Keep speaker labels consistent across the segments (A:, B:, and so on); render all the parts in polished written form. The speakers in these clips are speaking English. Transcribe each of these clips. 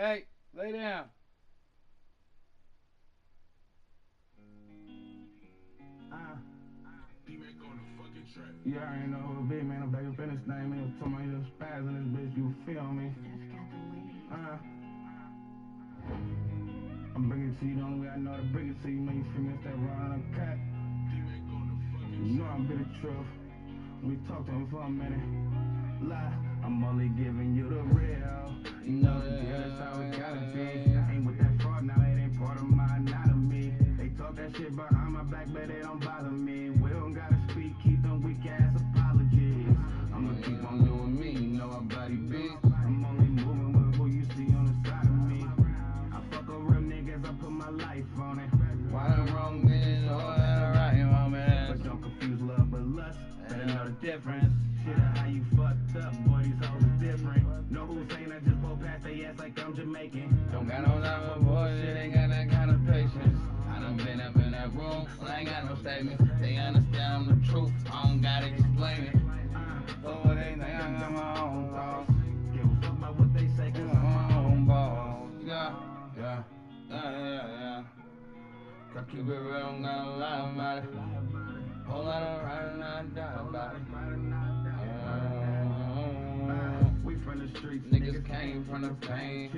A: Hey, lay down.
B: You already know who it be, man. I'm back up in this thing, man. Talking about you spaz in this bitch, you feel me? I'm bringing it to you the only way I know how to bring it to you, man. You feel me? It's that raw and cat. You know I'm bit of truth. We talk to him for a minute. Lie, I'm only giving you the real. You know the deal, that's how it gotta be. Ain't with that fraud, now it ain't part of my anatomy. They talk that shit behind my back, but they don't bother me. We don't gotta speak, keep them weak ass apologies. I'ma keep on doing me, you know I body big. I'm only moving with who you see on the side of me. I fuck a real niggas, I put my life on it.
A: Why the wrong bitch or the right woman?
B: But don't confuse love with lust, better know the difference. Shit, how you fucked up, boy, these hoes are different. No who's saying I just pull past they ass like I'm Jamaican.
A: Don't got no time for bullshit, ain't got that kind of patience. I done been up in that room, I ain't got no statements. They understand I'm the truth, I don't gotta explain it. So what they think, I got my own thoughts.
B: Give a fuck about what they say, cause I'm
A: my own boss.
B: yeah.
A: Gotta keep it real, don't gotta lie about it. Whole lot of riding, I die about it.
B: We from the streets,
A: Niggas came from the pain.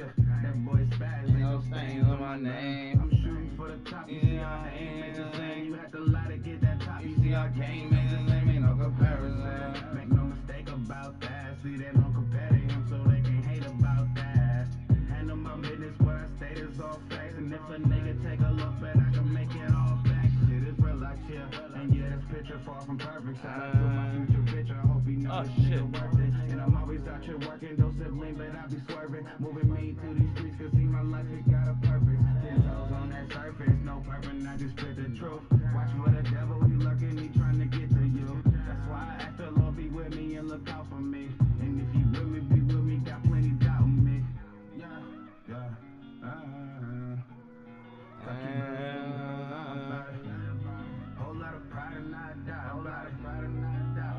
B: That boy spaz,
A: Ain't no stains on my name.
B: I'm shooting for the top, you see I ain't just saying you had to lie to get that top.
A: You see I came, ain't the same, ain't no comparison.
B: Make no mistake about that, see they don't compare to him, so they can hate about that. Handle my business, what I state is all facts, and if a nigga take a look back, I can make it all back. Shit is real like chill, and yeah, this picture far from perfect. Shout out to my future bitch, I hope he knows this nigga worth it. And I'm always out here working, no sibling, but I be swerving. Moving me through these streets, cause see my life, it got a purpose. Ten toes on that surface, no purpose, I just spit the truth. Watch for the devil, he lurking, he trying to get to you. That's why I ask the Lord be with me and look out for me. And if you with me, be with me, got plenty doubt in me. Whole lot of pride and I die. Whole lot of pride and I die.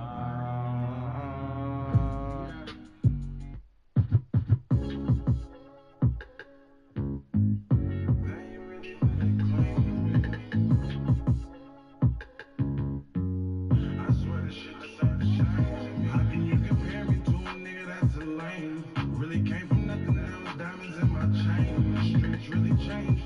B: I swear this shit is so shame. How can you compare me to a nigga that's a lame? Really came from nothing, now it's diamonds in my chain. The streets really changed.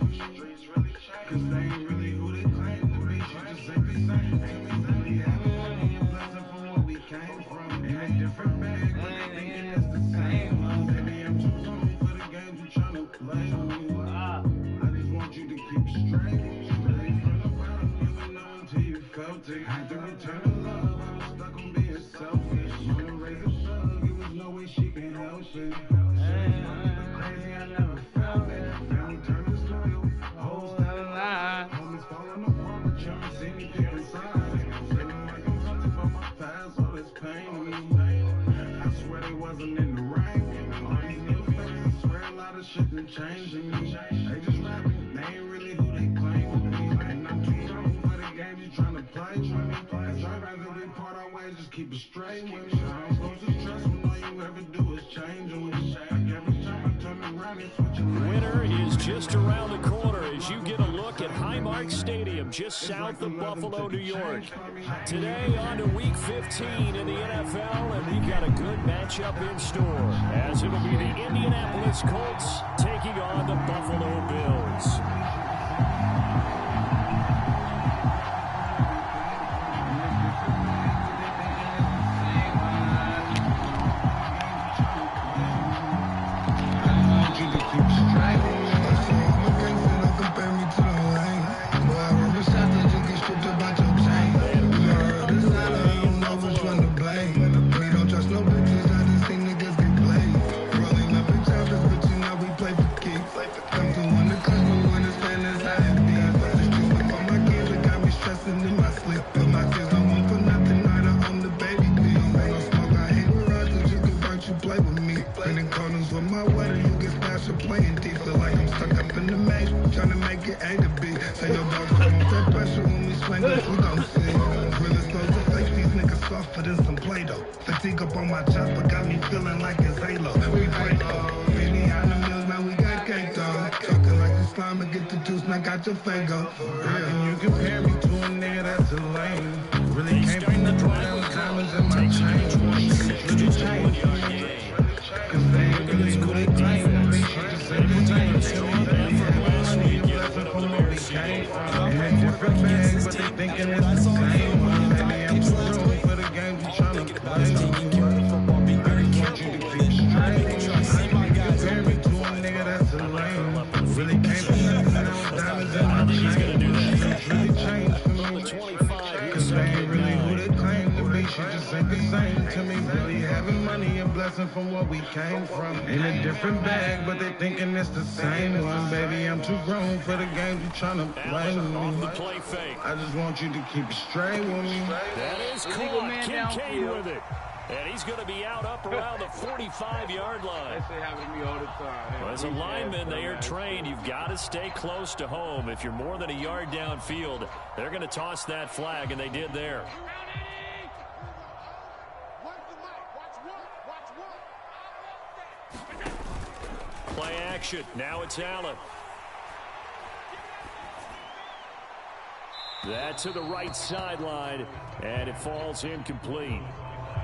B: Cause they ain't really who they claim to be. Shit just ain't the same. Ain't exactly having a blessing from where we came from. In a different bag, but they thinking it's the same. Maybe I'm too young for the games you tryna play. I just want you to keep straight. Straight from the bottom, you would know until you felt it. Had to return the love, I was stuck on being selfish. Wanna raise a thug, it was no way she can help it. Crazy, I never felt it. Family turned to loyal. Hoes telling lies. Homies falling apart, but you ain't seen me pick a side. Feeling like I'm hunted by my past, all this pain in me. I swear they wasn't in the rain. All these new faces, I swear a lot of shit done changed in me. They just rapping, they ain't really who they claim to be. And I'm too young for the game you tryna play. As I rather we part our ways, just keep it straight with me. I'm supposed to trust when all you ever do is change on me. Like every time I turn around, it's what you
C: Winter is just around the corner as you get a look at Highmark Stadium just south of Buffalo, New York. Today on to Week 15 in the NFL, and we've got a good matchup in store, as it'll be the Indianapolis Colts taking on the Buffalo Bills.
B: Playing deep, feel like I'm stuck up in the maze, trying to make it A to B. Say your dogs come off that pressure when we swing this, we gon' see. Real exposed to face, these niggas softer than some Play-Doh. Fatigue up on my chopper, got me feeling like it's Halo. We play low, behind the mills, now we got and I got your Fago. How can you compare me to a nigga that's a lame? Really came from the ground, diamonds in my chain. Really changed. Cause they ain't really who they claim to be. Just ain't the same. Money and blessing from where we came from. In different bags, but they thinking it's the same. Maybe I'm too grown for the game you tryna play. I just want you to keep straight. Compare me to a nigga that's a lame. Really came from nothing, now diamonds in my chain. Really changed for me. Cause they ain't really who they claim to be. She just ain't the same to me. Really having money and blessing from what we came from. In a different bag, but they thinking it's the same one. Baby, I'm too grown for the games you tryna play with me. I just want you to keep straight with me.
C: That is caught. Kincaid with it. And he's going to be out up around the 45-yard line.
A: That shit happen to me all the time.
C: Well, as a lineman, they are trained. You've got to stay close to home. If you're more than a yard downfield, they're going to toss that flag, and they did there. Play action. Now it's Allen. That to the right sideline, and it falls incomplete.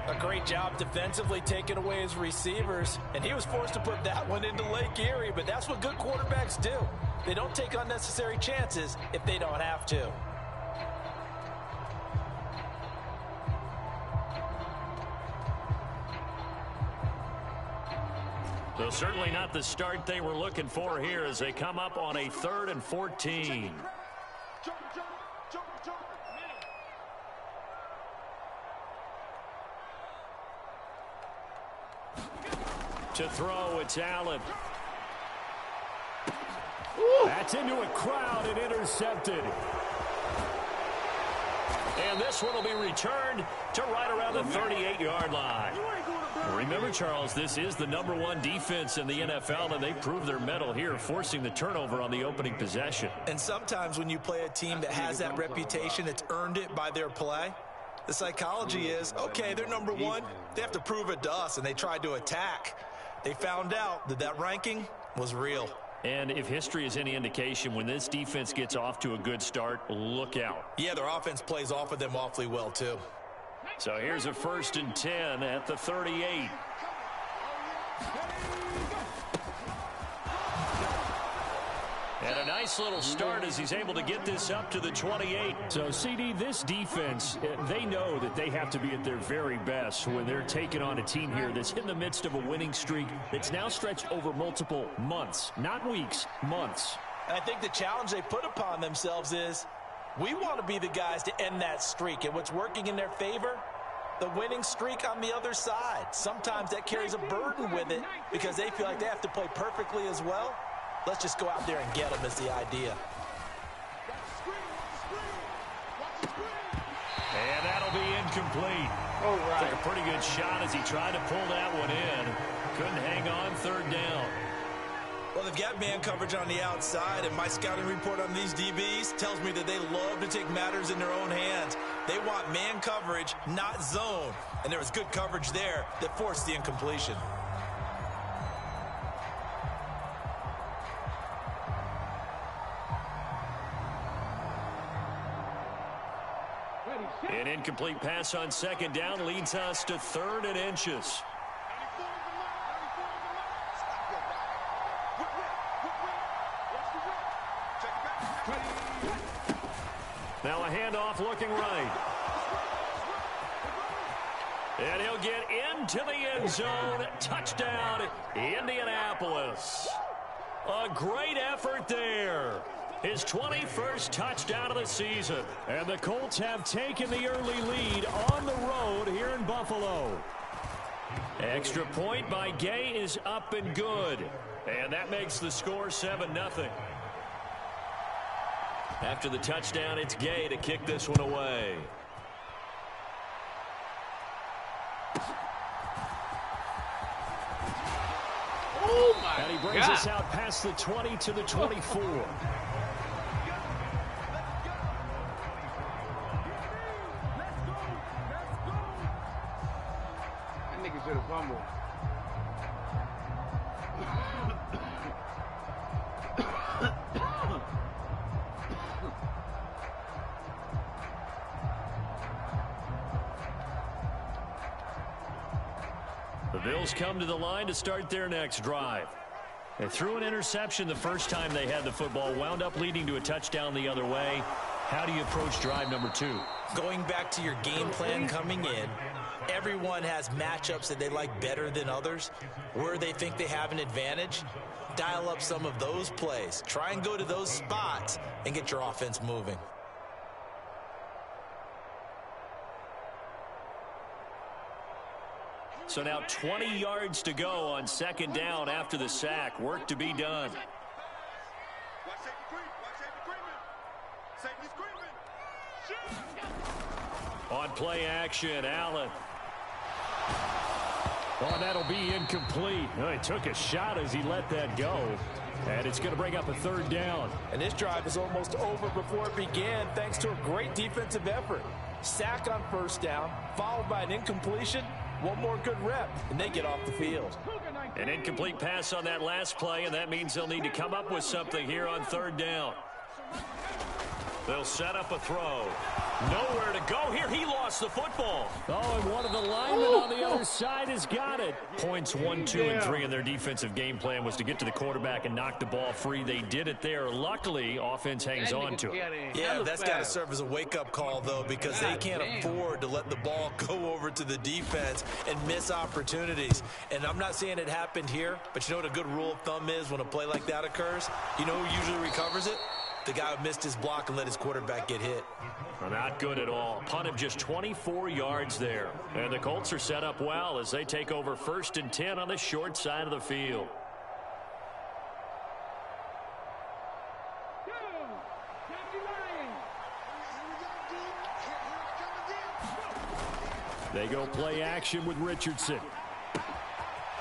D: A great job defensively taking away his receivers, and he was forced to put that one into Lake Erie, but that's what good quarterbacks do. They don't take unnecessary chances if they don't have to.
C: So certainly not the start they were looking for here as they come up on a 3rd and 14. To throw, it's Allen. That's into a crowd and intercepted. And this one will be returned to right around the 38-yard line. Remember, Charles, this is the #1 defense in the NFL, and they proved their mettle here, forcing the turnover on the opening possession.
D: And sometimes when you play a team that has that reputation, it's earned it by their play. The psychology is, okay, they're #1. They have to prove it to us, and they tried to attack. They found out that that ranking was real.
C: And if history is any indication, when this defense gets off to a good start, look out.
D: Yeah, their offense plays off of them awfully well, too.
C: So here's a 1st and 10 at the 38. And a nice little start as he's able to get this up to the 28. So, CD, this defense, they know that they have to be at their very best when they're taking on a team here that's in the midst of a winning streak that's now stretched over multiple months, not weeks, months.
D: I think the challenge they put upon themselves is, we want to be the guys to end that streak. And what's working in their favor? The winning streak on the other side. Sometimes that carries a burden with it because they feel like they have to play perfectly as well. Let's just go out there and get them is the idea.
C: And that'll be incomplete.
A: All right.
C: Took a pretty good shot as he tried to pull that one in. Couldn't hang on 3rd down.
D: Well, they've got man coverage on the outside, and my scouting report on these DBs tells me that they love to take matters in their own hands. They want man coverage, not zone. And there was good coverage there that forced the incompletion.
C: An incomplete pass on 2nd down leads us to 3rd and inches. Now a handoff looking right. And he'll get into the end zone. Touchdown, Indianapolis. A great effort there. His 21st touchdown of the season. And the Colts have taken the early lead on the road here in Buffalo. Extra point by Gay is up and good. And that makes the score 7-0. After the touchdown, it's Gay to kick this one away.
A: Oh, my
C: And he brings us out past the 20 to the 24.
A: That nigga should have fumbled.
C: Bills come to the line to start their next drive. They threw an interception the first time they had the football, wound up leading to a touchdown the other way. How do you approach drive number 2?
D: Going back to your game plan coming in, everyone has matchups that they like better than others, where they think they have an advantage. Dial up some of those plays. Try and go to those spots and get your offense moving.
C: So now 20 yards to go on second down after the sack. Work to be done. On play action, Allen. Oh, that'll be incomplete. Oh, he took a shot as he let that go. And it's going to bring up a third down.
D: And this drive is almost over before it began thanks to a great defensive effort. Sack on first down, followed by an incompletion. One more good rep, and they get off the field.
C: An incomplete pass on that last play, and that means they'll need to come up with something here on third down. They'll set up a throw. Nowhere to go here. He lost the football. Oh, and one of the linemen on the other side has got it. Points 1, 2, and 3 in their defensive game plan was to get to the quarterback and knock the ball free. They did it there. Luckily, offense hangs on to it.
D: Yeah, that's got to serve as a wake-up call, though, because they can't afford to let the ball go over to the defense and miss opportunities. And I'm not saying it happened here, but you know what a good rule of thumb is when a play like that occurs? You know who usually recovers it? The guy who missed his block and let his quarterback get hit.
C: Well, not good at all. Punt of just 24 yards there. And the Colts are set up well as they take over 1st and 10 on the short side of the field. They go play action with Richardson.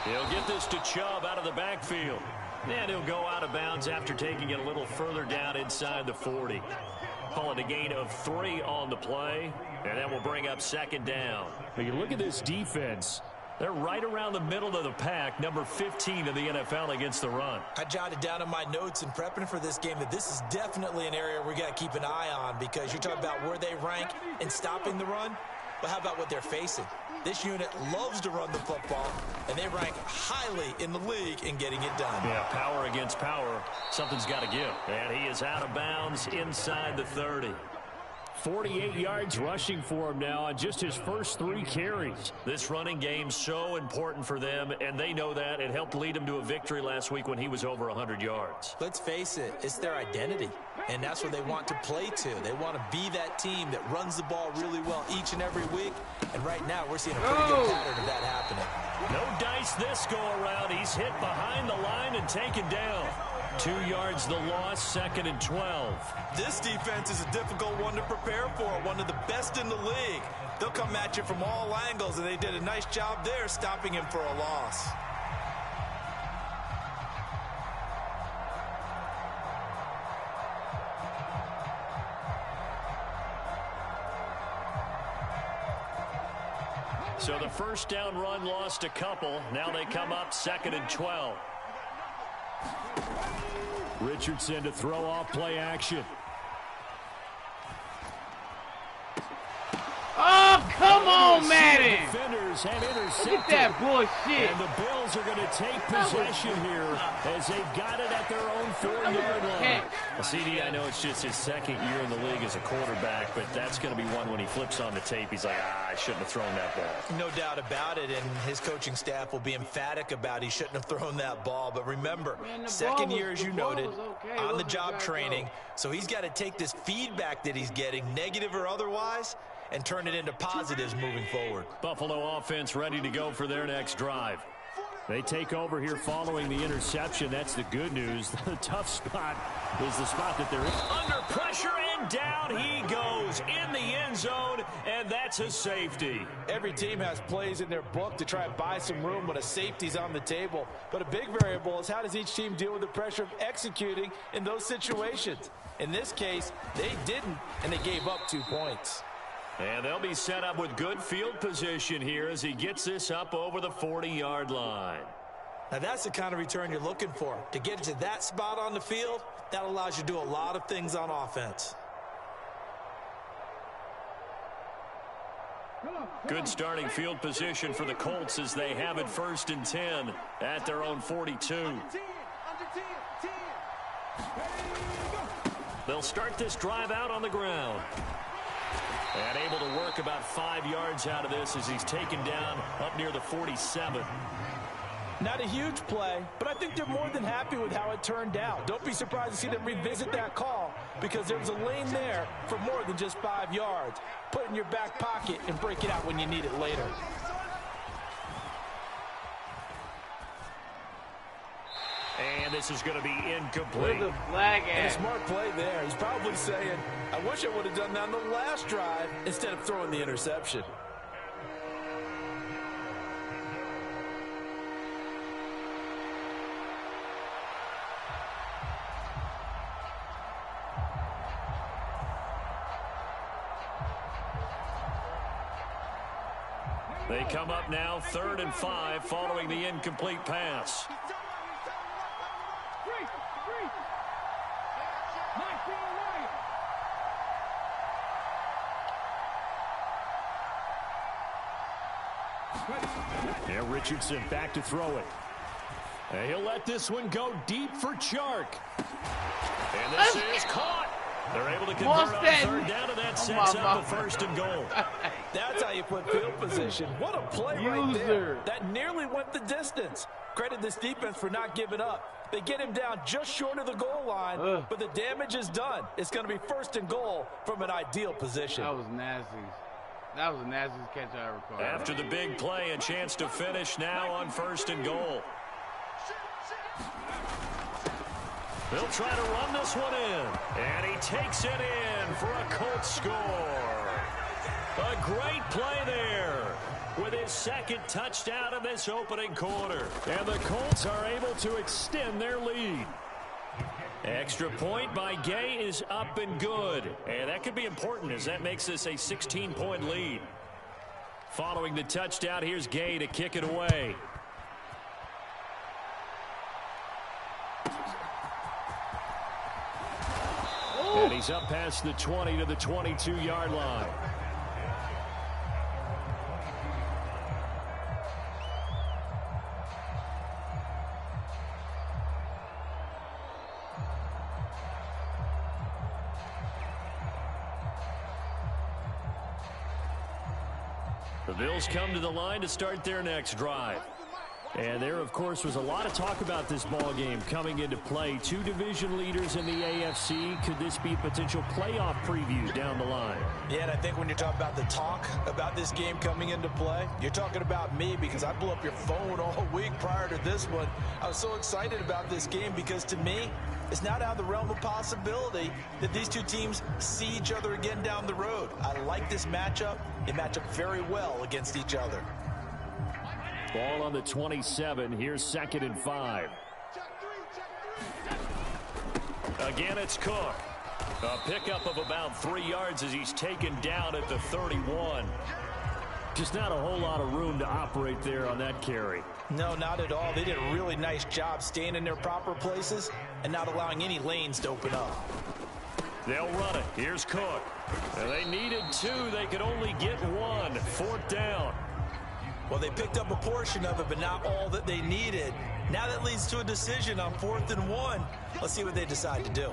C: He'll get this to Chubb out of the backfield. And he'll go out of bounds after taking it a little further down inside the 40. Call it a gain of 3 on the play, and that will bring up second down. When you look at this defense, they're right around the middle of the pack, number 15 in the NFL against the run.
D: I jotted down in my notes in prepping for this game that this is definitely an area we got to keep an eye on, because you're talking about where they rank in stopping the run. But how about what they're facing? This unit loves to run the football, and they rank highly in the league in getting it done.
C: Yeah, power against power. Something's got to give. And he is out of bounds inside the 30. 48 yards rushing for him now on just his first 3 carries. This running game so important for them, and they know that. It helped lead him to a victory last week when he was over 100 yards.
D: Let's face it, it's their identity, and that's what they want to play to. They want to be that team that runs the ball really well each and every week, and right now we're seeing a pretty good pattern of that happening.
C: No dice this go around. He's hit behind the line and taken down. 2 yards the loss, 2nd and 12.
D: This defense is a difficult one to prepare for, one of the best in the league. They'll come at you from all angles, and they did a nice job there stopping him for a loss.
C: So the first down run lost a couple. Now they come up 2nd and 12. Richardson to throw off play action.
A: Oh, come on, Madden!
C: Defenders have intercepted.
A: Look at that bullshit.
C: And the Bills are going to take possession here as they've got it at their own 4-yard line. Well, CD, I know it's just his 2nd year in the league as a quarterback, but that's going to be one when he flips on the tape. He's like, I shouldn't have thrown that ball.
D: No doubt about it, and his coaching staff will be emphatic about he shouldn't have thrown that ball. But remember, 2nd year, as you noted, on-the-job training, so he's got to take this feedback that he's getting, negative or otherwise, and turn it into positives moving forward.
C: Buffalo offense ready to go for their next drive. They take over here following the interception. That's the good news. The tough spot is the spot that they're in. Under pressure, and down he goes in the end zone, and that's a safety.
D: Every team has plays in their book to try and buy some room when a safety's on the table. But a big variable is how does each team deal with the pressure of executing in those situations. In this case, they didn't, and they gave up 2 points.
C: And they'll be set up with good field position here as he gets this up over the 40-yard line.
D: Now that's the kind of return you're looking for. To get to that spot on the field, that allows you to do a lot of things on offense.
C: Good starting field position for the Colts as they have it 1st and 10 at their own 42. They'll start this drive out on the ground. And able to work about 5 yards out of this as he's taken down up near the 47.
D: Not a huge play, but I think they're more than happy with how it turned out. Don't be surprised to see them revisit that call because there was a lane there for more than just 5 yards. Put it in your back pocket and break it out when you need it later.
C: And this is going to be incomplete.
A: Where's the flag
D: And a
A: at?
D: smart play there. He's probably saying, I wish I would have done that on the last drive instead of throwing the interception.
C: They come up now 3rd and 5 following the incomplete pass. Yeah, Richardson back to throw it. And he'll let this one go deep for Chark. And this is caught. They're able to convert on 3rd down, and that sets up the 1st and goal.
D: That's how you put field position. What a play right there. That nearly went the distance. Credit this defense for not giving up. They get him down just short of the goal line, but the damage is done. It's going to be 1st and goal from an ideal position.
A: That was nasty. That was the nastiest catch I ever caught.
C: After the big play, a chance to finish now on 1st and goal. They'll try to run this one in. And he takes it in for a Colts score. A great play there with his 2nd touchdown in this opening quarter. And the Colts are able to extend their lead. Extra point by Gay is up and good. And that could be important as that makes this a 16-point lead. Following the touchdown, here's Gay to kick it away. And he's up past the 20 to the 22-yard line. The Bills come to the line to start their next drive. And there, of course, was a lot of talk about this ball game coming into play. 2 division leaders in the AFC. Could this be a potential playoff preview down the line?
D: Yeah, and I think when you're talking about the talk about this game coming into play, you're talking about me because I blew up your phone all week prior to this one. I was so excited about this game because to me, it's not out of the realm of possibility that these two teams see each other again down the road. I like this matchup. They match up very well against each other.
C: Ball on the 27. Here's 2nd and 5. Again, it's Cook. A pickup of about 3 yards as he's taken down at the 31. Just not a whole lot of room to operate there on that carry.
D: No, not at all. They did a really nice job staying in their proper places and not allowing any lanes to open up.
C: They'll run it. Here's Cook. And they needed 2. They could only get 1. 4th down.
D: Well, they picked up a portion of it, but not all that they needed. Now that leads to a decision on 4th and 1. Let's see what they decide to do.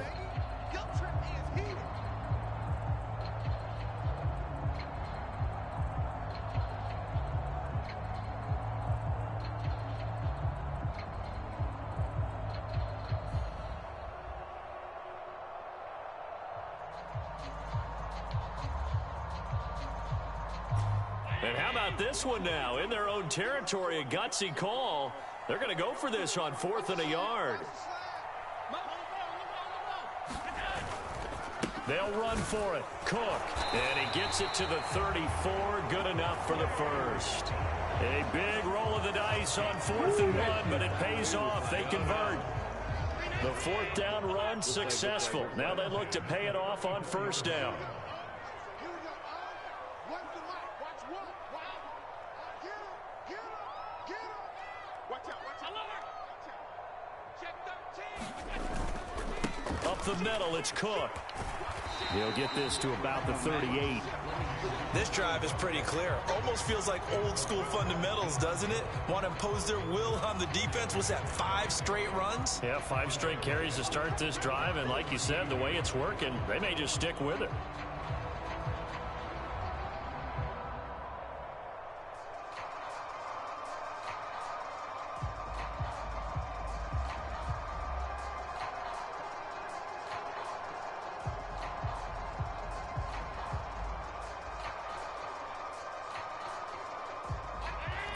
C: And how about this one now? In their own territory, a gutsy call. They're going to go for this on 4th and a yard. They'll run for it. Cook. And he gets it to the 34. Good enough for the first. A big roll of the dice on 4th and 1, but it pays off. They convert. The 4th down run successful. Now they look to pay it off on 1st down. Up the middle, it's Cook. He'll get this to about the 38.
D: This drive is pretty clear. Almost feels like old school fundamentals, doesn't it? Want to impose their will on the defense. Was that 5 straight runs?
C: Yeah, 5 straight carries to start this drive. And like you said, the way it's working, they may just stick with it.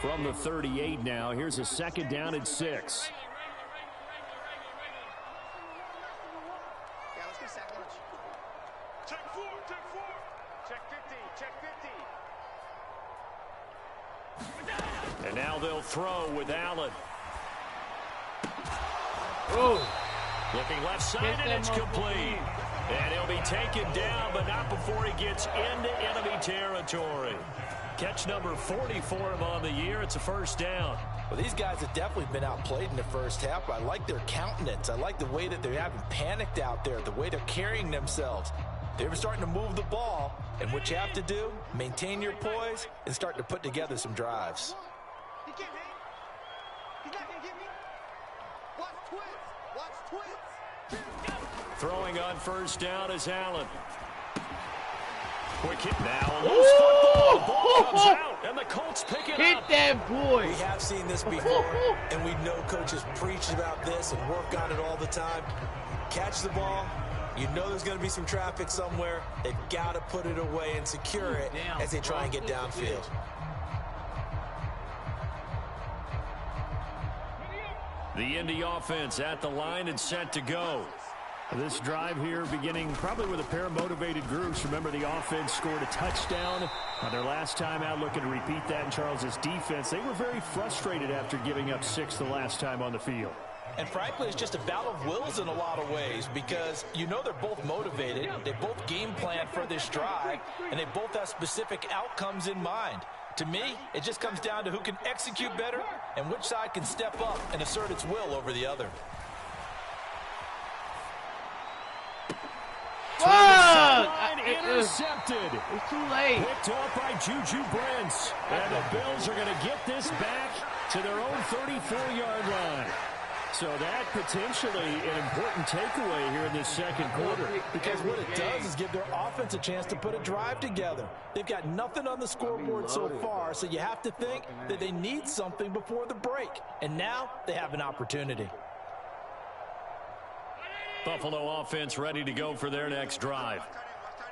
C: From the 38 now, here's a 2nd down and 6.
E: Yeah, let's get sack lunch.
B: Check 4, check 4.
E: Check 50, check 50.
C: And now they'll throw with Allen.
F: Oh.
C: Looking left side, and it's complete. And he'll be taken down, but not before he gets into enemy territory. Catch number 40 for him on the year. It's a 1st down.
D: Well, these guys have definitely been outplayed in the first half, but I like their countenance. I like the way that they haven't panicked out there, the way they're carrying themselves. They're starting to move the ball, and what you have to do, maintain your poise and start to put together some drives.
E: He can't hang. He's not going to get me. Watch twins. Watch twins.
C: Throwing on 1st down is Allen. Quick hit now. A loose football. The ball comes out, and the Colts pick it
F: Hit
C: up.
F: that boy.
D: We have seen this before, and we know coaches preach about this and work on it all the time. Catch the ball. You know there's going to be some traffic somewhere. They've got to put it away and secure it as they try and get downfield.
C: The Indy offense at the line and set to go. This drive here beginning probably with a pair of motivated groups. Remember, the offense scored a touchdown on their last time out, looking to repeat that in Charles's defense. They were very frustrated after giving up 6 the last time on the field.
D: And frankly, it's just a battle of wills in a lot of ways because you know they're both motivated. They both game plan for this drive, and they both have specific outcomes in mind. To me, it just comes down to who can execute better and which side can step up and assert its will over the other.
C: Intercepted.
F: It's too late.
C: Picked up by Juju Brents. And the Bills are going to get this back to their own 34-yard line. So that potentially an important takeaway here in this 2nd quarter.
D: Because what it does is give their offense a chance to put a drive together. They've got nothing on the scoreboard so far, so you have to think that they need something before the break. And now they have an opportunity.
C: Buffalo offense ready to go for their next drive.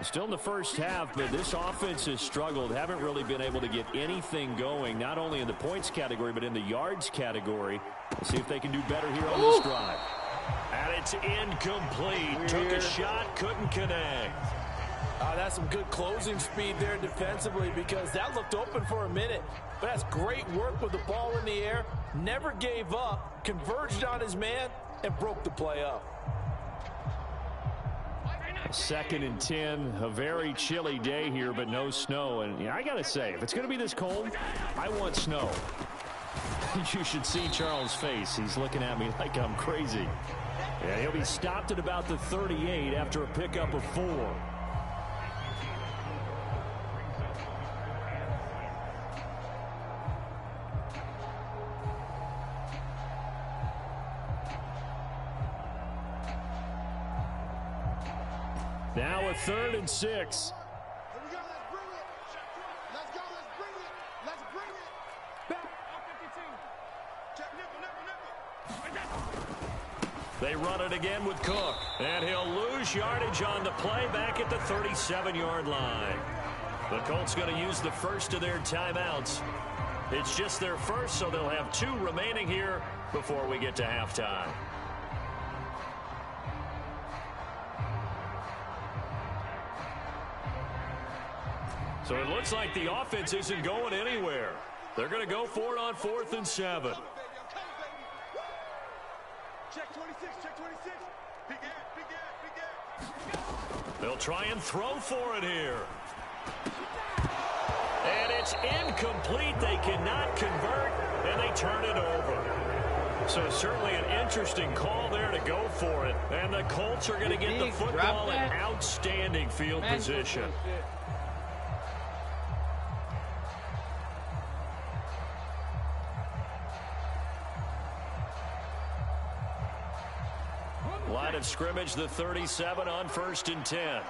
C: Still in the first half, but this offense has struggled. Haven't really been able to get anything going, not only in the points category, but in the yards category. Let's see if they can do better here on this drive. And it's incomplete. Took a shot, couldn't connect.
D: That's some good closing speed there defensively because that looked open for a minute. But that's great work with the ball in the air. Never gave up, converged on his man, and broke the play up.
C: 2nd and 10, a very chilly day here, but no snow. And I got to say, if it's going to be this cold, I want snow. You should see Charles' face. He's looking at me like I'm crazy. Yeah, he'll be stopped at about the 38 after a pickup of 4. Now a 3rd and 6.
E: Here we go. Let's bring it. Let's go. Let's bring it. Let's bring it. Back. 52. Check nickel.
C: They run it again with Cook. And he'll lose yardage on the play back at the 37-yard line. The Colts going to use the first of their timeouts. It's just their first, so they'll have 2 remaining here before we get to halftime. So it looks like the offense isn't going anywhere. They're going to go for it on 4th and 7.
E: Check 26. Check 26. Big ass.
C: They'll try and throw for it here. And it's incomplete. They cannot convert, and they turn it over. So certainly an interesting call there to go for it. And the Colts are going to get the football in outstanding field position. Line of scrimmage, the 37 on 1st and 10.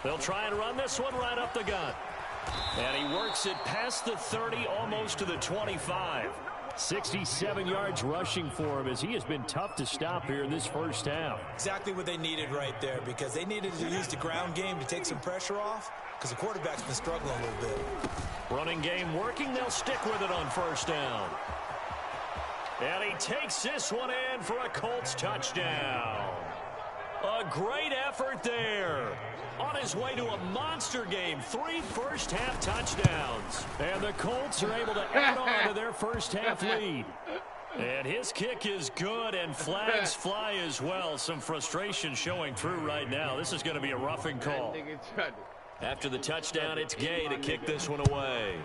C: They'll try and run this one right up the gut. And he works it past the 30, almost to the 25. 67 yards rushing for him as he has been tough to stop here in this first half.
D: Exactly what they needed right there, because they needed to use the ground game to take some pressure off, because the quarterback's been struggling a little bit.
C: Running game working. They'll stick with it on 1st down. And he takes this one in for a Colts touchdown. A great effort there. On his way to a monster game, 3 first-half touchdowns. And the Colts are able to add on to their first-half lead. And his kick is good, and flags fly as well. Some frustration showing through right now. This is going to be a roughing call. After the touchdown, it's Gay to kick this one away.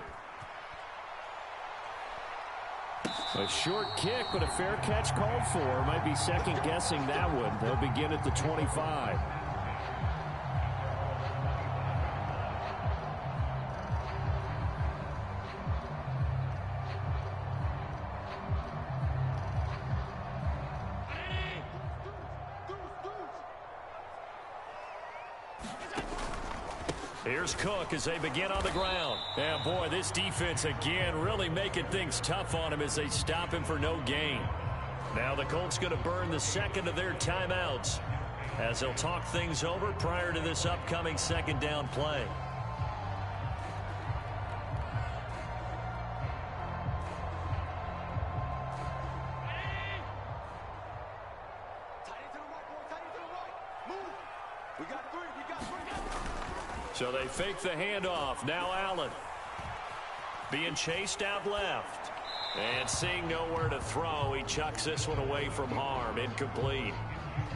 C: A short kick, but a fair catch called for. Might be second-guessing that one. They'll begin at the 25. Here's Cook as they begin on the ground. And boy, this defense again really making things tough on him as they stop him for no gain. Now the Colts going to burn the second of their timeouts as they'll talk things over prior to this upcoming 2nd down play. So they fake the handoff. Now Allen being chased out left. And seeing nowhere to throw, he chucks this one away from harm. Incomplete.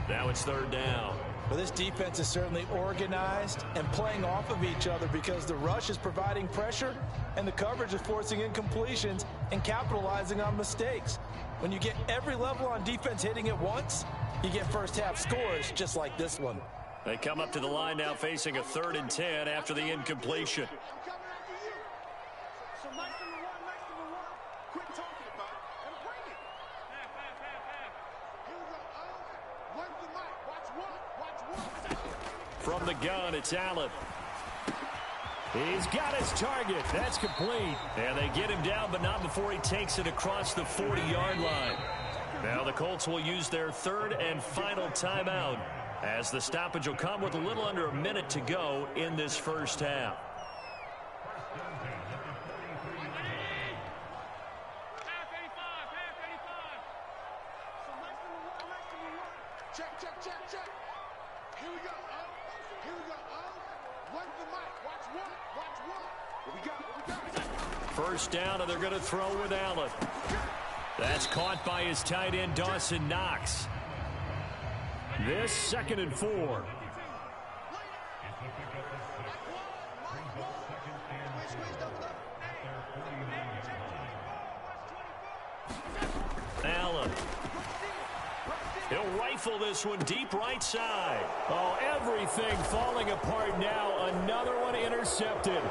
C: Now it's 3rd down.
D: Well, this defense is certainly organized and playing off of each other, because the rush is providing pressure and the coverage is forcing incompletions and capitalizing on mistakes. When you get every level on defense hitting at once, you get first-half scores just like this one.
C: They come up to the line now facing a 3rd and 10 after the incompletion. From the gun, it's Allen. He's got his target. That's complete. And they get him down, but not before he takes it across the 40-yard line. Now the Colts will use their 3rd and final timeout, as the stoppage will come with a little under a minute to go in this first half.
E: Check, check, check, check. Here we go. Here we go. Where's the mic? Watch one. Watch one. What we got? What we got?
C: First down, and they're going to throw with Allen. That's caught by his tight end, Dawson Knox. This 2nd and 4. Allen. He'll rifle this one deep right side. Oh, everything falling apart now. Another one intercepted.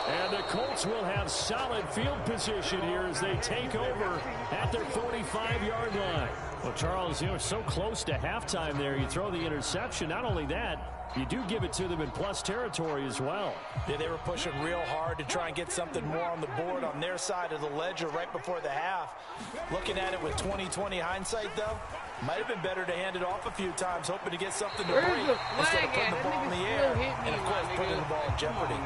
C: And the Colts will have solid field position here as they take over at their 45-yard line. Well, Charles, you know, so close to halftime there. You throw the interception. Not only that, you do give it to them in plus territory as well.
D: Yeah, they were pushing real hard to try and get something more on the board on their side of the ledger right before the half. Looking at it with 20/20 hindsight, though, might have been better to hand it off a few times, hoping to get something to break instead of putting the ball in the air and, of course, putting the ball in jeopardy.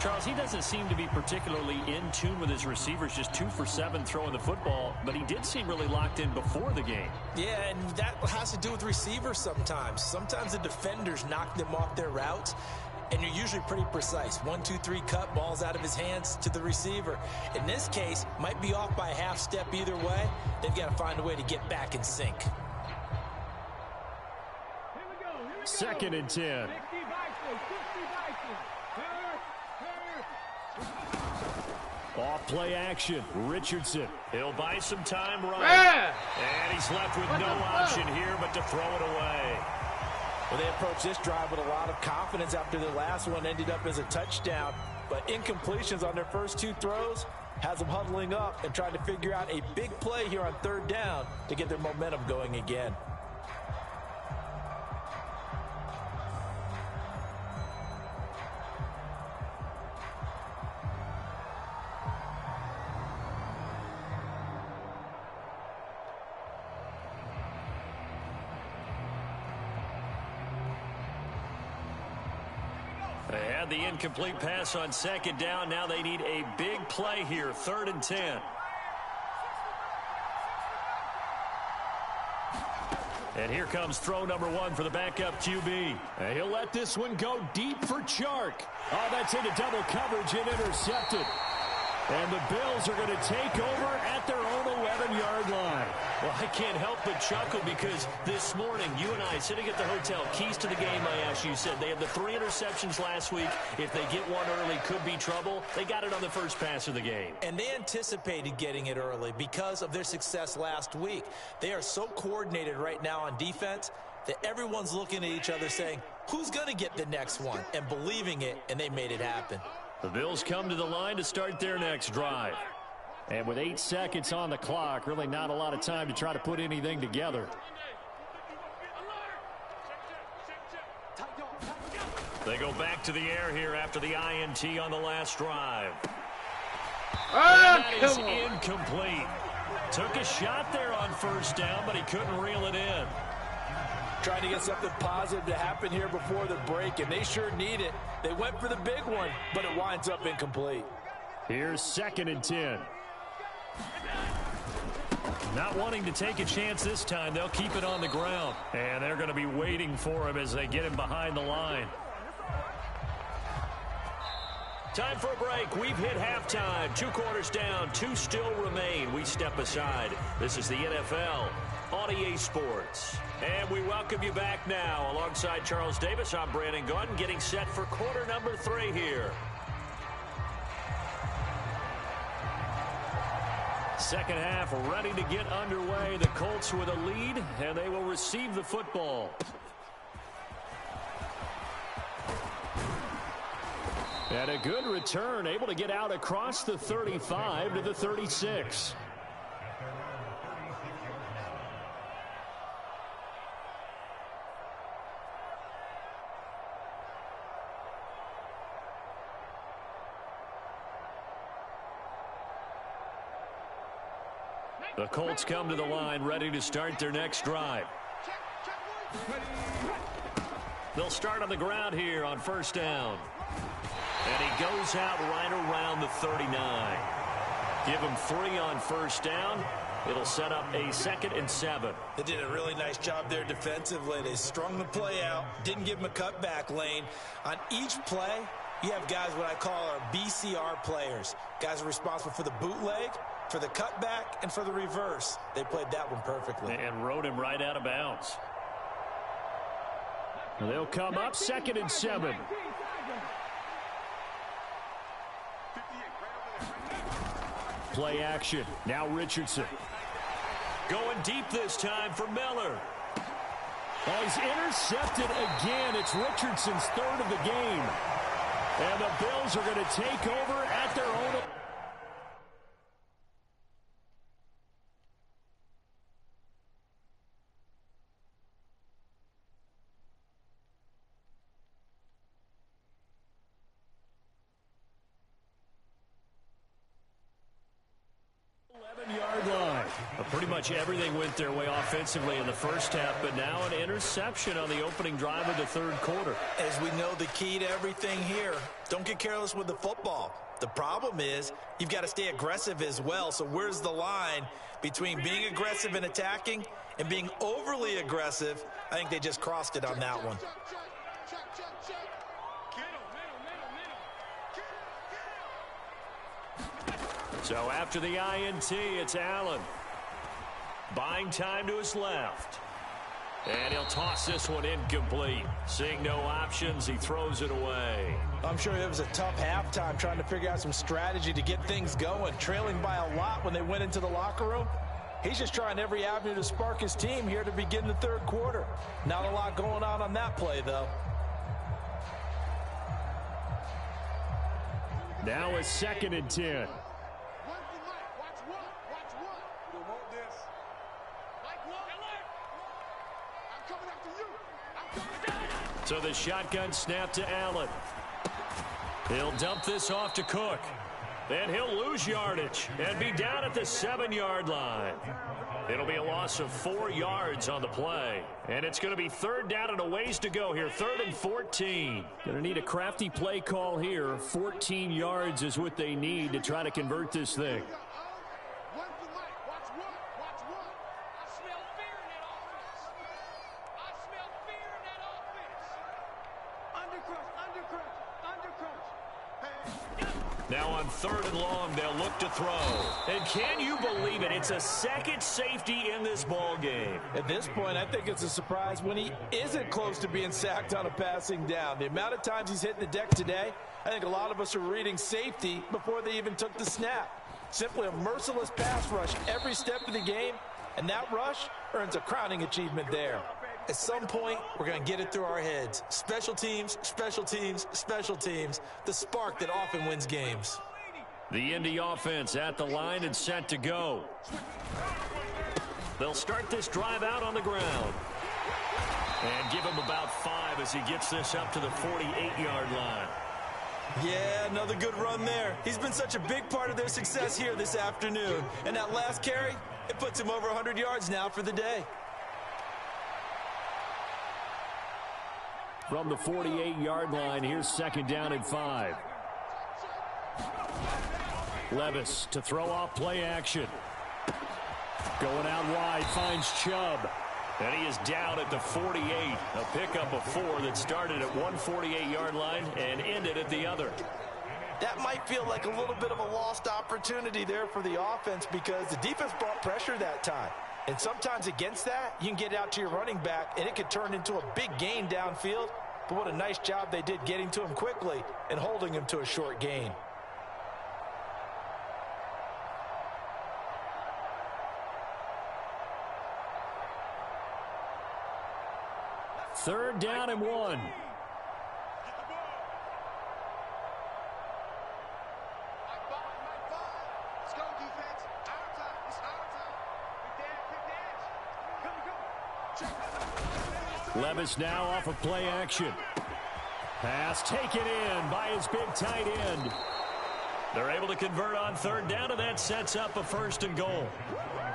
C: Charles, he doesn't seem to be particularly in tune with his receivers, just 2 for 7 throwing the football, but he did seem really locked in before the game.
D: Yeah, and that has to do with receivers sometimes. Sometimes the defenders knock them off their routes, and you're usually pretty precise. 1, 2, 3 cut, balls out of his hands to the receiver. In this case, might be off by a half step either way. They've got to find a way to get back in sync.
C: 2nd and 10. Off play action. Richardson. He'll buy some time right. And he's left with no option here but to throw it away.
D: Well, they approached this drive with a lot of confidence after the last one ended up as a touchdown. But incompletions on their first 2 throws has them huddling up and trying to figure out a big play here on 3rd down to get their momentum going again.
C: They had the incomplete pass on 2nd down. Now they need a big play here, 3rd and 10. And here comes throw number 1 for the backup QB. And he'll let this one go deep for Chark. Oh, that's into double coverage and intercepted. And the Bills are going to take over at their own 11-yard line. Well, I can't help but chuckle because this morning, you and I, sitting at the hotel, keys to the game, I asked you, said they had the 3 interceptions last week. If they get one early, could be trouble. They got it on the first pass of the game.
D: And they anticipated getting it early because of their success last week. They are so coordinated right now on defense that everyone's looking at each other saying, who's going to get the next one? And believing it, and they made it happen.
C: The Bills come to the line to start their next drive. And with 8 seconds on the clock, really not a lot of time to try to put anything together. They go back to the air here after the INT on the last drive. And that is incomplete. Took a shot there on 1st down, but he couldn't reel it in.
D: Trying to get something positive to happen here before the break, and they sure need it. They went for the big one, but it winds up incomplete.
C: Here's 2nd and 10. Not wanting to take a chance this time, they'll keep it on the ground. And they're going to be waiting for him as they get him behind the line. Time for a break. We've hit halftime. 2 quarters down, 2 still remain. We step aside. This is the NFL on EA Sports. And we welcome you back now. Alongside Charles Davis, I'm Brandon Gunn, getting set for quarter number 3 here. Second half ready to get underway. The Colts with a lead, and they will receive the football. And a good return, able to get out across the 35 to the 36. The Colts come to the line, ready to start their next drive. They'll start on the ground here on 1st down. And he goes out right around the 39. Give him 3 on 1st down. It'll set up a 2nd and 7.
D: They did a really nice job there defensively. They strung the play out, didn't give him a cutback lane. On each play, you have guys what I call our BCR players. Guys are responsible for the bootleg, for the cutback, and for the reverse. They played that one perfectly.
C: And rode him right out of bounds. They'll come up 2nd and 7. Play action. Now Richardson. Going deep this time for Miller. Oh, he's intercepted again. It's Richardson's 3rd of the game. And the Bills are going to take over at their own. Pretty much everything went their way offensively in the first half, but now an interception on the opening drive of the 3rd quarter.
D: As we know, the key to everything here, don't get careless with the football. The problem is you've got to stay aggressive as well. So where's the line between being aggressive and attacking and being overly aggressive? I think they just crossed it on that one.
C: So after the INT, it's Allen. Buying time to his left. And he'll toss this one incomplete. Seeing no options, he throws it away.
D: I'm sure it was a tough halftime trying to figure out some strategy to get things going, trailing by a lot when they went into the locker room. He's just trying every avenue to spark his team here to begin the third quarter. Not a lot going on that play, though.
C: Now a 2nd and 10. So the shotgun snap to Allen. He'll dump this off to Cook. Then he'll lose yardage and be down at the 7-yard line. It'll be a loss of 4 yards on the play. And it's going to be 3rd down and a ways to go here. 3rd and 14. Going to need a crafty play call here. 14 yards is what they need to try to convert this thing. Now on 3rd and long, they'll look to throw. And can you believe it? It's a second safety in this ball game.
D: At this point, I think it's a surprise when he isn't close to being sacked on a passing down. The amount of times he's hit the deck today, I think a lot of us are reading safety before they even took the snap. Simply a merciless pass rush every step of the game, and that rush earns a crowning achievement there. At some point, we're going to get it through our heads. Special teams, special teams, special teams. The spark that often wins games.
C: The Indy offense at the line and set to go. They'll start this drive out on the ground. And give him about 5 as he gets this up to the 48-yard line.
D: Yeah, another good run there. He's been such a big part of their success here this afternoon. And that last carry, it puts him over 100 yards now for the day.
C: From the 48-yard line, here's 2nd down and 5. Levis to throw off play action. Going out wide, finds Chubb. And he is down at the 48. A pickup of 4 that started at one 48-yard line and ended at the other.
D: That might feel like a little bit of a lost opportunity there for the offense because the defense brought pressure that time. And sometimes against that, you can get out to your running back, and it could turn into a big gain downfield. But what a nice job they did getting to him quickly and holding him to a short gain.
C: Third down and 1. Levis now off of play action. Pass taken in by his big tight end. They're able to convert on 3rd down, and that sets up a 1st and goal.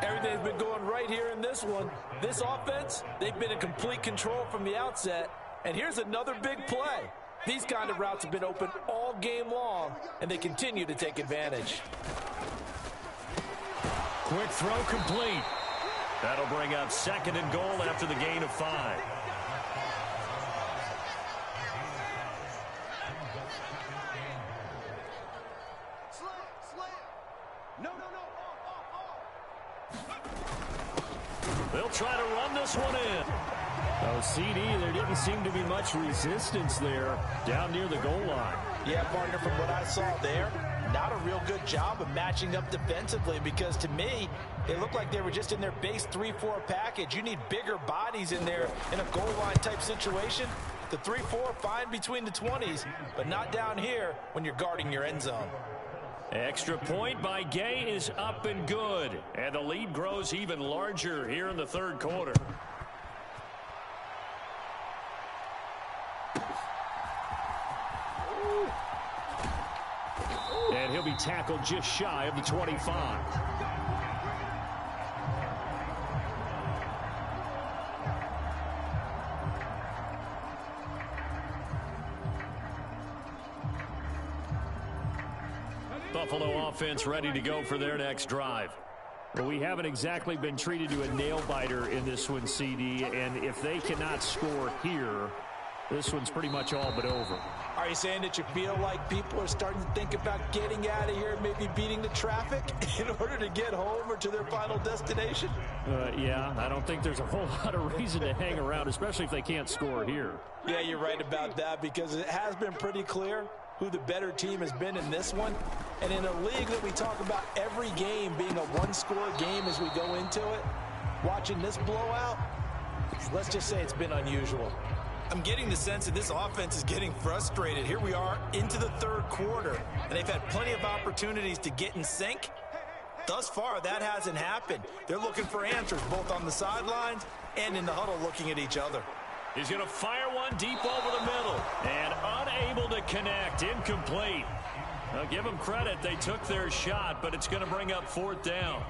D: Everything's been going right here in this one. This offense, they've been in complete control from the outset. And here's another big play. These kind of routes have been open all game long, and they continue to take advantage.
C: Quick throw complete. That'll bring up 2nd and goal after the gain of 5. They'll try to run this one in. Oh, CD, there didn't seem to be much resistance there down near the goal line.
D: Yeah, partner, from what I saw there, not a real good job of matching up defensively because to me, it looked like they were just in their base 3-4 package. You need bigger bodies in there in a goal line type situation. The 3-4 fine between the 20s, but not down here when you're guarding your end zone.
C: Extra point by Gay is up and good. And the lead grows even larger here in the 3rd quarter. And he'll be tackled just shy of the 25. Buffalo offense ready to go for their next drive. Well, we haven't exactly been treated to a nail-biter in this one, CD, and if they cannot score here, This one's pretty much all but over.
D: Are you saying that you feel like people are starting to think about getting out of here, maybe beating the traffic in order to get home or to their final destination?
C: Yeah, I don't think there's a whole lot of reason to hang around, especially if they can't score here.
D: Yeah, you're right about that, because it has been pretty clear who the better team has been in this one. And in a league that we talk about every game being a one-score game as we go into it, watching this blowout, let's just say it's been unusual. I'm getting the sense that this offense is getting frustrated. Here we are into the third quarter, and they've had plenty of opportunities to get in sync. Thus far, that hasn't happened. They're looking for answers both on the sidelines and in the huddle looking at each other.
C: He's going to fire one deep over the middle and unable to connect. Incomplete. Now, give them credit. They took their shot, but it's going to bring up fourth down.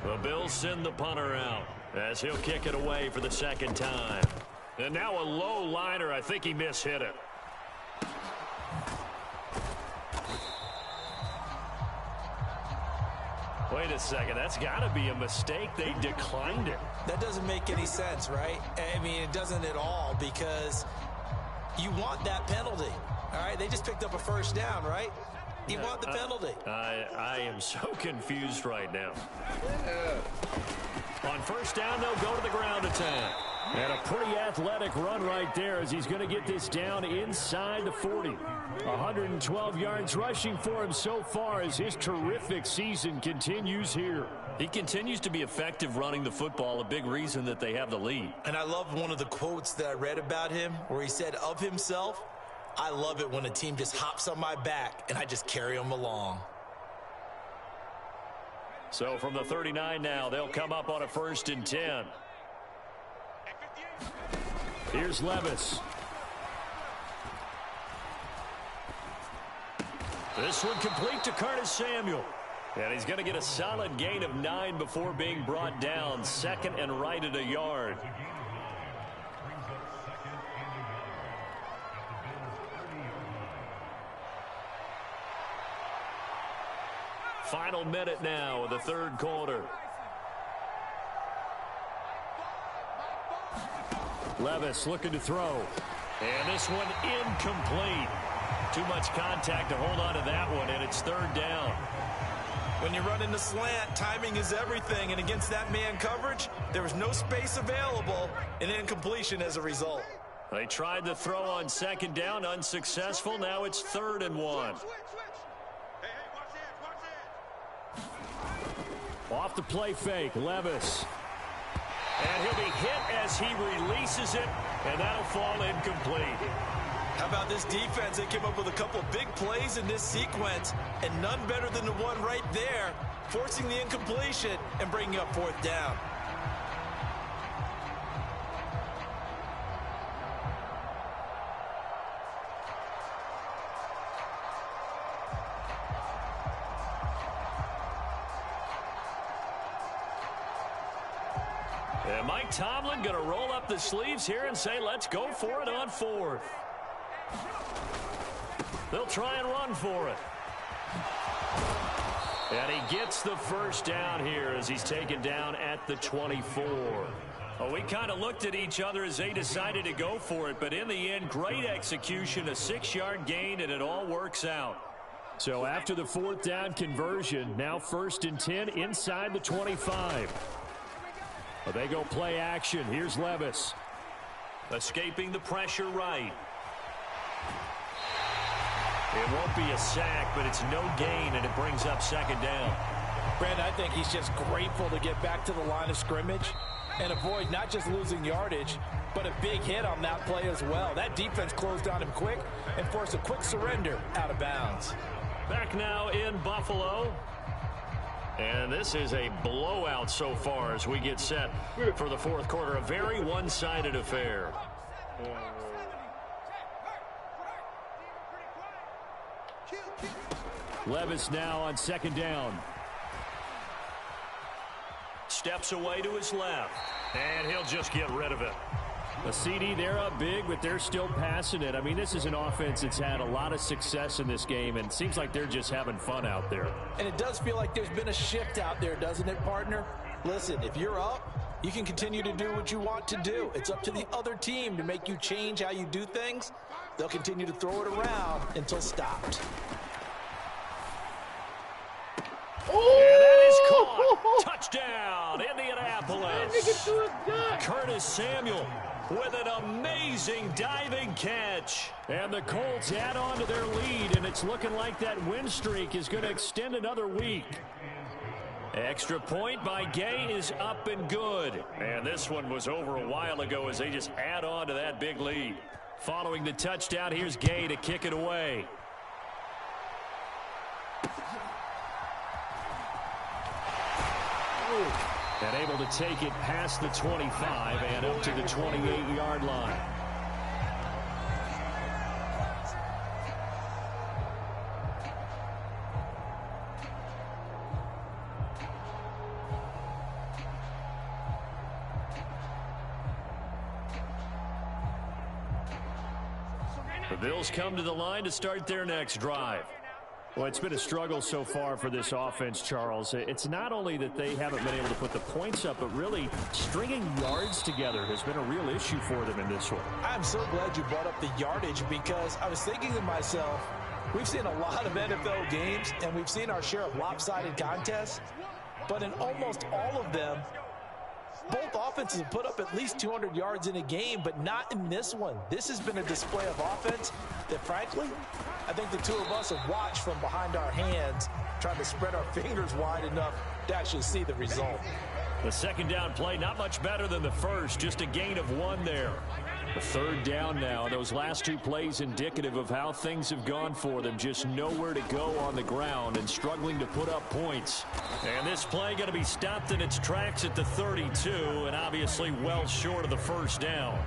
C: The Bills send the punter out as he'll kick it away for the second time. And now a low liner. I think he mishit it. Wait a second. That's got to be a mistake. They declined it.
D: That doesn't make any sense, right? I mean, it doesn't at all, because you want that penalty. All right, they just picked up a first down, right? You want the penalty.
C: I am so confused right now. On first down, they'll go to the ground attack. And a pretty athletic run right there as he's going to get this down inside the 40. 112 yards rushing for him so far as his terrific season continues here. He continues to be effective running the football, a big reason that they have the lead.
D: And I love one of the quotes that I read about him where he said of himself, "I love it when a team just hops on my back and I just carry them along."
C: So from the 39 now, they'll come up on a 1st and 10. Here's Levis. This one complete to Curtis Samuel. And he's going to get a solid gain of 9 before being brought down. Second and right at a yard. Final minute now of the third quarter. Levis looking to throw. And this one incomplete. Too much contact to hold on to that one, and it's third down.
D: When you run in the slant, timing is everything, and against that man coverage, there was no space available, and incompletion as a result.
C: They tried the throw on second down, unsuccessful. Now it's 3rd and 1. Off the play fake, Levis. And he'll be hit as he releases it, and that'll fall incomplete.
D: How about this defense? They came up with a couple of big plays in this sequence, and none better than the one right there, forcing the incompletion and bringing up 4th down.
C: And Mike Tomlin going to roll up the sleeves here and say, let's go for it on 4th. They'll try and run for it. And he gets the first down here as he's taken down at the 24. Well, we kind of looked at each other as they decided to go for it, but in the end, great execution, a 6-yard gain, and it all works out. So after the 4th down conversion, now 1st and 10 inside the 25. Well, they go play action. Here's Levis. Escaping the pressure right. It won't be a sack, but it's no gain, and it brings up 2nd down.
D: Brandon, I think he's just grateful to get back to the line of scrimmage and avoid not just losing yardage, but a big hit on that play as well. That defense closed on him quick and forced a quick surrender out of bounds.
C: Back now in Buffalo. And this is a blowout so far as we get set for the 4th quarter. A very one-sided affair. Levis now on 2nd down. Steps away to his left. And he'll just get rid of it. A CD, they're up big, but they're still passing it. I mean, this is an offense that's had a lot of success in this game, and it seems like they're just having fun out there.
D: And it does feel like there's been a shift out there, doesn't it, partner? Listen, if you're up, you can continue to do what you want to do. It's up to the other team to make you change how you do things. They'll continue to throw it around until stopped.
C: And that is caught. Touchdown, Indianapolis. Curtis Samuel with an amazing diving catch. And the Colts add on to their lead, and it's looking like that win streak is going to extend another week. Extra point by Gay is up and good. And this one was over a while ago as they just add on to that big lead. Following the touchdown, here's Gay to kick it away. And able to take it past the 25 and up to the 28-yard line. The Bills come to the line to start their next drive. Well, it's been a struggle so far for this offense, Charles. It's not only that they haven't been able to put the points up, but really stringing yards together has been a real issue for them in this one.
D: I'm so glad you brought up the yardage because I was thinking to myself, we've seen a lot of NFL games and we've seen our share of lopsided contests, but in almost all of them, both offenses have put up at least 200 yards in a game, but not in this one. This has been a display of offense that, frankly, I think the two of us have watched from behind our hands, trying to spread our fingers wide enough to actually see the result.
C: The second down play, not much better than the first, just a gain of 1 there. The third down now. Those last 2 plays indicative of how things have gone for them. Just nowhere to go on the ground and struggling to put up points. And this play going to be stopped in its tracks at the 32 and obviously well short of the first down.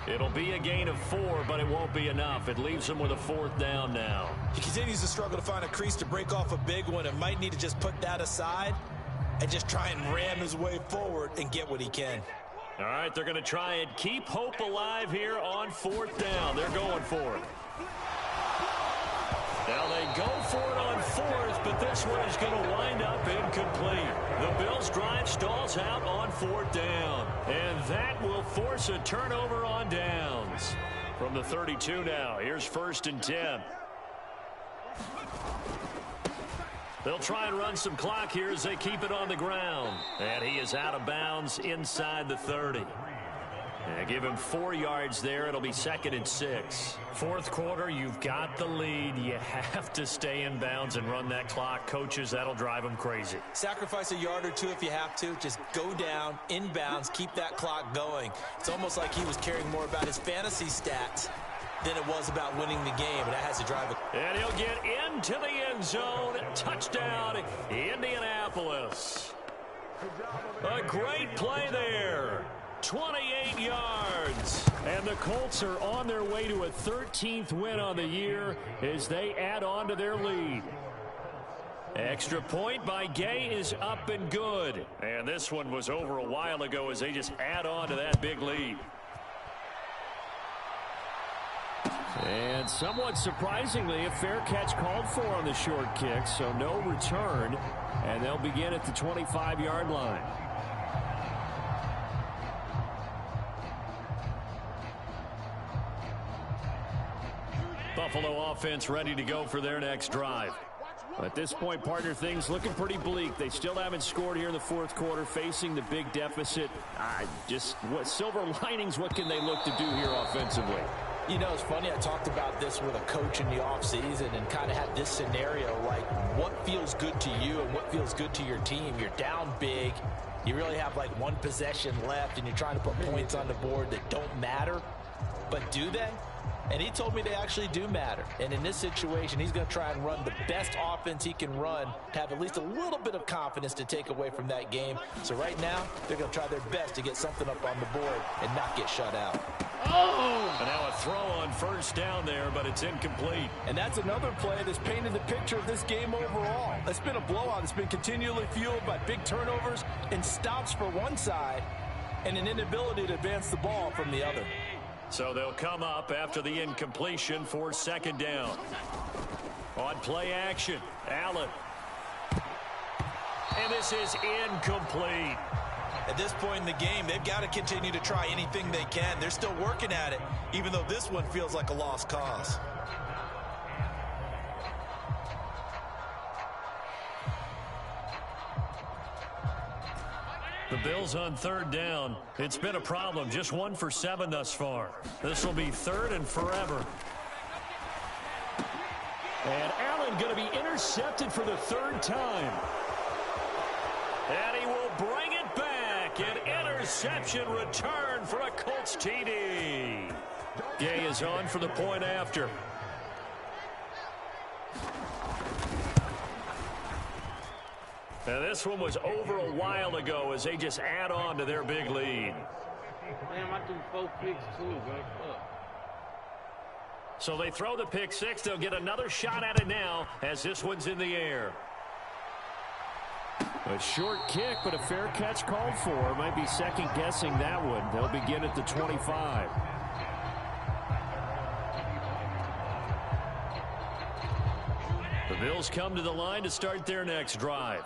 C: It'll be a gain of 4, but it won't be enough. It leaves him with a 4th down now.
D: He continues to struggle to find a crease to break off a big one and might need to just put that aside and just try and ram his way forward and get what he can.
C: All right, they're going to try and keep hope alive here on 4th down. They're going for it. Now they go for it on 4th, but this one is going to wind up incomplete. The Bills drive stalls out on 4th down, and that will force a turnover on downs. From the 32 now, here's 1st and 10. They'll try and run some clock here as they keep it on the ground. And he is out of bounds inside the 30. And give him 4 yards there. It'll be 2nd and 6. 4th quarter, you've got the lead. You have to stay in bounds and run that clock. Coaches, that'll drive them crazy.
D: Sacrifice a yard or 2 if you have to. Just go down, in bounds, keep that clock going. It's almost like he was caring more about his fantasy stats than it was about winning the game, and that has to drive it.
C: And he'll get into the end zone. Touchdown, Indianapolis. A great play there. 28 yards. And the Colts are on their way to a 13th win on the year as they add on to their lead. Extra point by Gay is up and good. And this one was over a while ago as they just add on to that big lead. And somewhat surprisingly, a fair catch called for on the short kick, so no return, and they'll begin at the 25-yard line. Buffalo offense ready to go for their next drive. At this point, partner, things looking pretty bleak. They still haven't scored here in the 4th quarter, facing the big deficit. Just what silver linings, what can they look to do here offensively?
D: You know, it's funny, I talked about this with a coach in the offseason and kind of had this scenario, like what feels good to you and what feels good to your team. You're down big. You really have like 1 possession left and you're trying to put points on the board that don't matter. But do they? And he told me they actually do matter. And in this situation, he's going to try and run the best offense he can run to have at least a little bit of confidence to take away from that game. So right now, they're going to try their best to get something up on the board and not get shut out.
C: Oh! And now a throw on 1st down there, but it's incomplete.
D: And that's another play that's painted the picture of this game overall. It's been a blowout. It's been continually fueled by big turnovers and stops for one side and an inability to advance the ball from the other.
C: So they'll come up after the incompletion for 2nd down. On play action, Allen. And this is incomplete.
D: At this point in the game, they've got to continue to try anything they can. They're still working at it, even though this one feels like a lost cause.
C: The Bills on third down. It's been a problem. Just 1 for 7 thus far. This will be third and forever. And Allen going to be intercepted for the third time. And he will bring it back. An interception return for a Colts TD. Gay is on for the point after. Now this one was over a while ago as they just add on to their big lead.
F: Damn, I threw 4 picks too, bro. Fuck.
C: So they throw the pick six. They'll get another shot at it now as this one's in the air. A short kick, but a fair catch called for. Might be second-guessing that one. They'll begin at the 25. The Bills come to the line to start their next drive.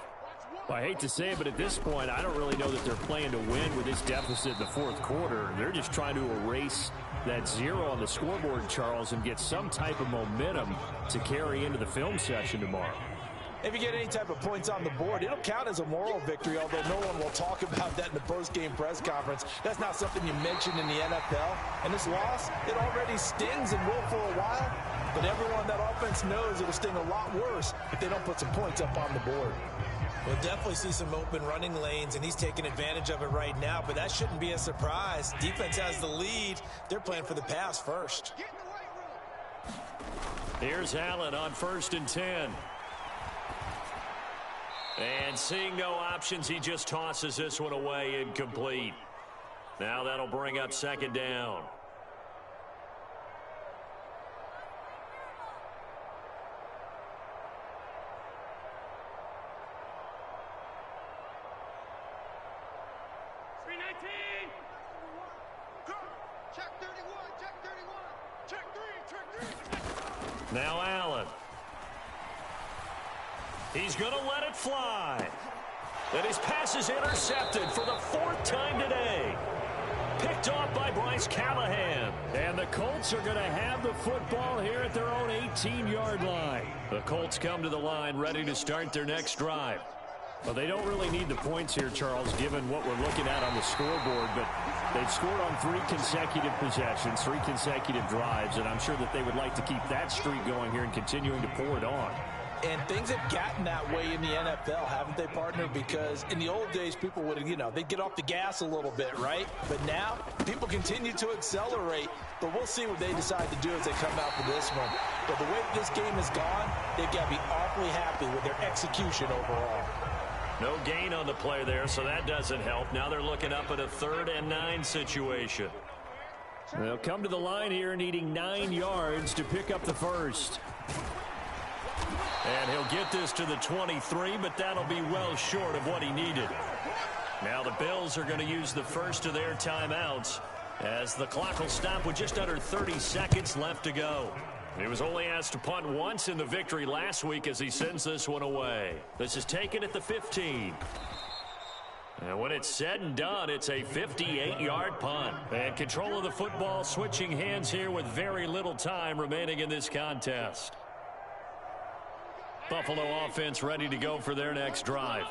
C: Well, I hate to say it, but at this point, I don't really know that they're playing to win with this deficit in the fourth quarter. They're just trying to erase that 0 on the scoreboard, Charles, and get some type of momentum to carry into the film session tomorrow.
D: If you get any type of points on the board, it'll count as a moral victory, although no one will talk about that in the post-game press conference. That's not something you mentioned in the NFL. And this loss, it already stings and will for a while. But everyone on that offense knows it'll sting a lot worse if they don't put some points up on the board. We'll definitely see some open running lanes, and he's taking advantage of it right now, but that shouldn't be a surprise. Defense has the lead. They're playing for the pass first.
C: Here's Allen on 1st and 10. And seeing no options, he just tosses this one away, incomplete. Now that'll bring up 2nd down. Now Allen. He's going to let it fly. And his pass is intercepted for the 4th time today. Picked off by Bryce Callahan. And the Colts are going to have the football here at their own 18-yard line. The Colts come to the line ready to start their next drive. Well, they don't really need the points here, Charles, given what we're looking at on the scoreboard. But they've scored on 3 consecutive possessions, 3 consecutive drives, and I'm sure that they would like to keep that streak going here and continuing to pour it on.
D: And things have gotten that way in the NFL, haven't they, partner? Because in the old days, people would, they'd get off the gas a little bit, right? But now, people continue to accelerate. But we'll see what they decide to do as they come out for this one. But the way this game has gone, they've got to be awfully happy with their execution overall.
C: No gain on the play there, so that doesn't help. Now they're looking up at a 3rd and 9 situation. They'll come to the line here needing 9 yards to pick up the first. And he'll get this to the 23, but that'll be well short of what he needed. Now the Bills are going to use the first of their timeouts as the clock will stop with just under 30 seconds left to go. He was only asked to punt once in the victory last week as he sends this one away. This is taken at the 15. And when it's said and done, it's a 58-yard punt. And control of the football switching hands here with very little time remaining in this contest. Buffalo offense ready to go for their next drive.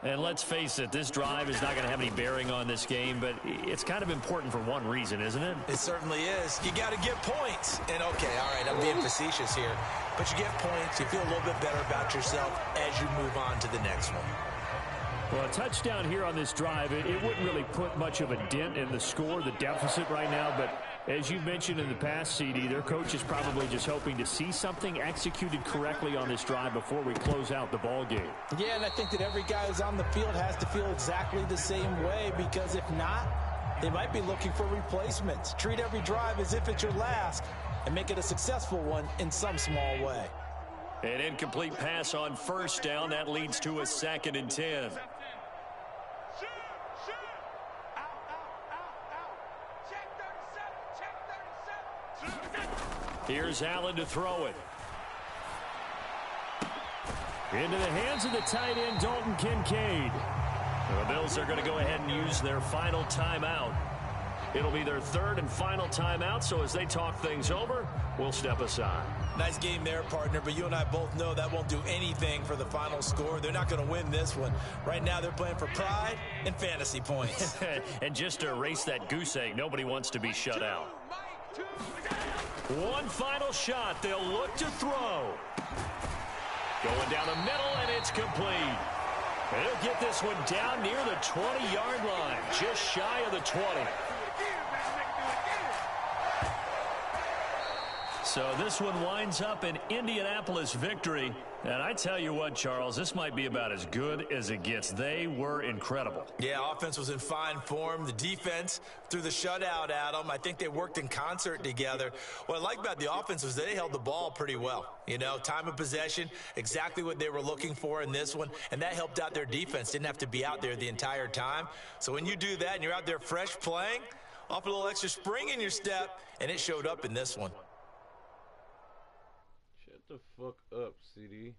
C: And let's face it, this drive is not going to have any bearing on this game, but it's kind of important for one reason, isn't it?
D: It certainly is. You got to get points. And, okay, all right, I'm being facetious here. But you get points, you feel a little bit better about yourself as you move on to the next one.
C: Well, a touchdown here on this drive, it wouldn't really put much of a dent in the score, the deficit right now. But as you mentioned in the past, CD, their coach is probably just hoping to see something executed correctly on this drive before we close out the ball game.
D: Yeah, and I think that every guy who's on the field has to feel exactly the same way, because if not, they might be looking for replacements. Treat every drive as if it's your last and make it a successful one in some small way.
C: An incomplete pass on 1st down. That leads to a 2nd and 10. Here's Allen to throw it. Into the hands of the tight end, Dalton Kincaid. The Bills are going to go ahead and use their final timeout. It'll be their third and final timeout, so as they talk things over, we'll step aside.
D: Nice game there, partner, but you and I both know that won't do anything for the final score. They're not going to win this one. Right now, they're playing for pride and fantasy points.
C: And just to erase that goose egg, nobody wants to be shut out. One final shot. They'll look to throw. Going down the middle, and it's complete. They'll get this one down near the 20-yard line, just shy of the 20. So this one winds up an Indianapolis victory. And I tell you what, Charles, this might be about as good as it gets. They were incredible.
D: Yeah, offense was in fine form. The defense threw the shutout at them. I think they worked in concert together. What I like about the offense was they held the ball pretty well. You know, time of possession, exactly what they were looking for in this one. And that helped out their defense. Didn't have to be out there the entire time. So when you do that and you're out there fresh playing, off a little extra spring in your step, and it showed up in this one.
F: The fuck up, CD.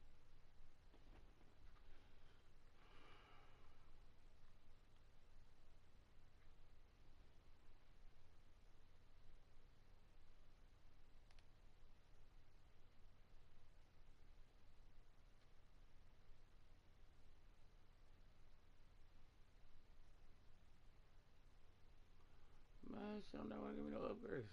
F: Man, she don't want to give me no upgrades.